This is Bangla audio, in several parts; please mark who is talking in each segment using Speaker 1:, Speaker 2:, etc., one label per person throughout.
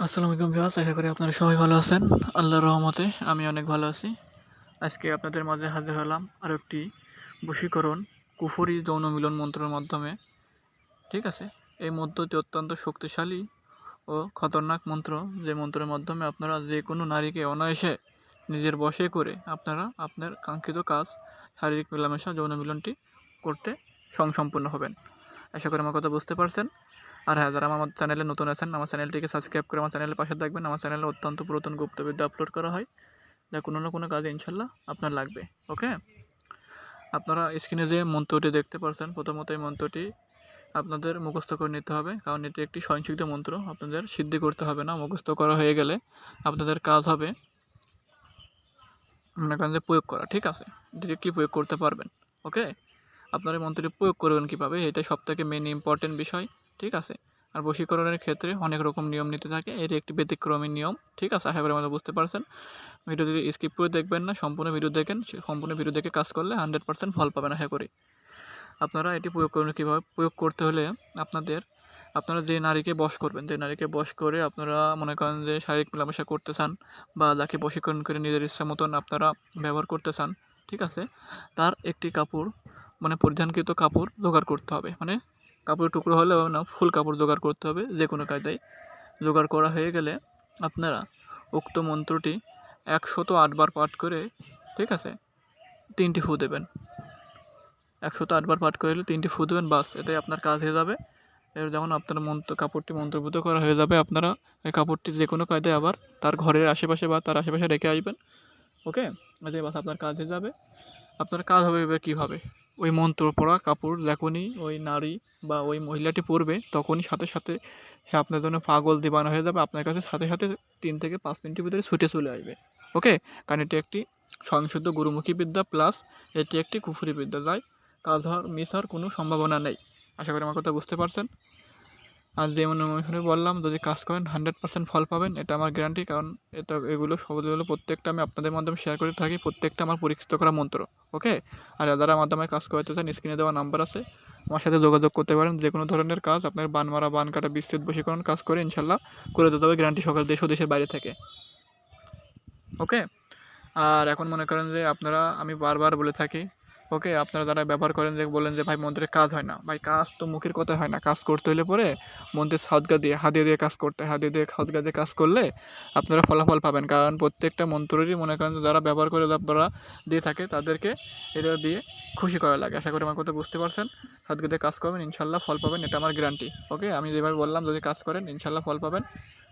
Speaker 1: আসসালামু আলাইকুম ভিউয়ার্স, আশা করি আপনারা সবাই ভালো আছেন। আল্লাহর রহমতে আমি অনেক ভালো আছি। আজকে আপনাদের মাঝে হাজির হলাম আরও একটি বশীকরণ কুফরি যৌন মিলন মন্ত্রের মাধ্যমে। ঠিক আছে, এই মন্ত্রটি অত্যন্ত শক্তিশালী ও খতরনাক মন্ত্র, যে মন্ত্রের মাধ্যমে আপনারা যে কোনো নারীকে অনায়াসে নিজের বশে করে আপনারা আপনার কাঙ্ক্ষিত কাজ, শারীরিক মেলামেশা, যৌন মিলনটি করতে সম্পূর্ণ হবেন। আশা করি আমার কথা বুঝতে পারছেন। আর হ্যাঁ, যারা আমার চ্যানেলে নতুন আছেন, আমার চ্যানেলটিকে সাবস্ক্রাইব করে আমার চ্যানেলের পাশে থাকবেন। আমার চ্যানেলে অত্যন্ত পুরাতন গুপ্তবিদ্যা আপলোড করা হয়, যা কোনো না কোনো কাজে ইনশাল্লাহ আপনার লাগবে। ওকে, আপনারা স্ক্রিনে যে মন্ত্রটি দেখতে পাচ্ছেন, প্রথমত এই মন্ত্রটি আপনাদের মুখস্থ করে নিতে হবে, কারণ এটি একটি স্বয়ংসিদ্ধ মন্ত্র। আপনাদের সিদ্ধি করতে হবে না, মুখস্থ করা হয়ে গেলে আপনাদের কাজ হবে মনে করেন যে প্রয়োগ করা। ঠিক আছে, ডিরেক্টলি প্রয়োগ করতে পারবেন। ওকে, আপনারা এই মন্ত্রটি প্রয়োগ করবেন কীভাবে, এটাই সবথেকে মেন ইম্পর্টেন্ট বিষয়। ঠিক আছে, আর বশীকরণের ক্ষেত্রে অনেক রকম নিয়ম নীতি থাকে, এটি একটি ব্যতিক্রমী নিয়ম। ঠিক আছে, আশা করি আমাদের বুঝতে পারছেন। ভিডিওটি স্কিপ করে দেখবেন না, সম্পূর্ণ ভিডিও দেখেন। সম্পূর্ণ ভিডিও দেখে কাজ করলে 100% ফল পাবেন আশা করি। আপনারা এটি প্রয়োগ করবেন কীভাবে, প্রয়োগ করতে হলে আপনারা যে নারীকে বশ করবেন, যে নারীকে বশ করে আপনারা মনে করেন যে শারীরিক মেলামেশা করতে চান, বা যাকে বশীকরণ করে নিজের ইচ্ছা মতন আপনারা ব্যবহার করতে চান, ঠিক আছে, তার একটি কাপড় মানে পরিধানকৃত কাপড় জোগাড় করতে হবে। মানে কাপড়ের টুকরো হলেও না, ফুল কাপড় জোগাড় করতে হবে। যে কোনো কায়দায় জোগাড় করা হয়ে গেলে আপনারা উক্ত মন্ত্রটি 108 বার পাঠ করে, ঠিক আছে, 3টি ফু দেবেন। 108 বার পাঠ করে 3টি ফু দেবেন, বাস, এটাই আপনার কাজ হয়ে যাবে। এর যেমন আপনার কাপড়টি মন্ত্রভূত করা হয়ে যাবে, আপনারা এই কাপড়টি যে কোনো কায়দায় আবার তার ঘরের আশেপাশে বা তার আশেপাশে রেখে আসবেন। ওকে, যে বাস আপনার কাজ হয়ে যাবে। আপনার কাজ হবে এবার কীভাবে, ওই মন্ত্র পড়া কাপড় যখনই ওই নারী বা ওই মহিলাটি পরবে, তখনই সাথে সাথে সে আপনার জন্য পাগল দিবানা হয়ে যাবে। আপনার কাছে সাথে সাথে 3 থেকে 5 মিনিটের ভিতরে ছুটে চলে আসবে। ওকে, কারণ এটি একটি স্বয়ংসিদ্ধ গুরুমুখী বিদ্যা, প্লাস এটি একটি কুফরি বিদ্যা, যাই কাজ হওয়ার মিস হওয়ার কোনো সম্ভাবনা নেই। আশা করি আমার কথা বুঝতে পারছেন। আর যেমন ওইখানে বললাম, যদি কাজ করেন 100% ফল পাবেন, এটা আমার গ্যারান্টি। কারণ এগুলো সবগুলো প্রত্যেকটা আমি আপনাদের মাধ্যমে শেয়ার করে থাকি, প্রত্যেকটা আমার পরীক্ষিত করা মন্ত্র। ওকে, আর যারা মাধ্যমে কাজ করতে চান, স্ক্রিনে দেওয়া নাম্বার আছে, আমার সাথে যোগাযোগ করতে পারেন। যে কোনো ধরনের কাজ, আপনার বান মারা, বান কাটা, বিচ্ছেদ, বশীকরণ কাজ করে ইনশাল্লাহ করে দিতে হবে, গ্যারান্টি সকাল দেশ ও দেশের বাইরে থেকে। ওকে, আর এখন মনে করেন যে আমি বারবার বলে থাকি, ওকে, আপনারা যারা ব্যবহার করেন, যে বলেন যে ভাই মন্ত্রের কাজ হয় না, ভাই কাজ তো মুখের কথা হয় না, কাজ করতে হলে পরে মন্ত্রের সাদগা দিয়ে হাদিয়া দিয়ে কাজ করতে হয়। হাদিয়া দিয়ে সাদগা দিয়ে কাজ করলে আপনারা ফলাফল পাবেন। কারণ প্রত্যেকটা মন্ত্রেরই মনে করেন যারা ব্যবহার করে যারা দিয়ে থাকে, তাদেরকে এটা দিয়ে খুশি করা লাগে। আশা করি আমার কথা বুঝতে পারছেন। সাদগা দিয়ে কাজ করবেন, ইনশাল্লাহ ফল পাবেন, এটা আমার গ্যারান্টি। ওকে, আমি যেভাবে বললাম, যদি কাজ করেন ইনশাল্লাহ ফল পাবেন।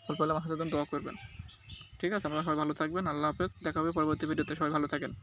Speaker 1: ফল পেলে আমার সাথে দোয়া করবেন। ঠিক আছে, আপনারা সবাই ভালো থাকবেন। আল্লাহ হাফেজ, দেখা হবে পরবর্তী ভিডিওতে। সবাই ভালো থাকেন।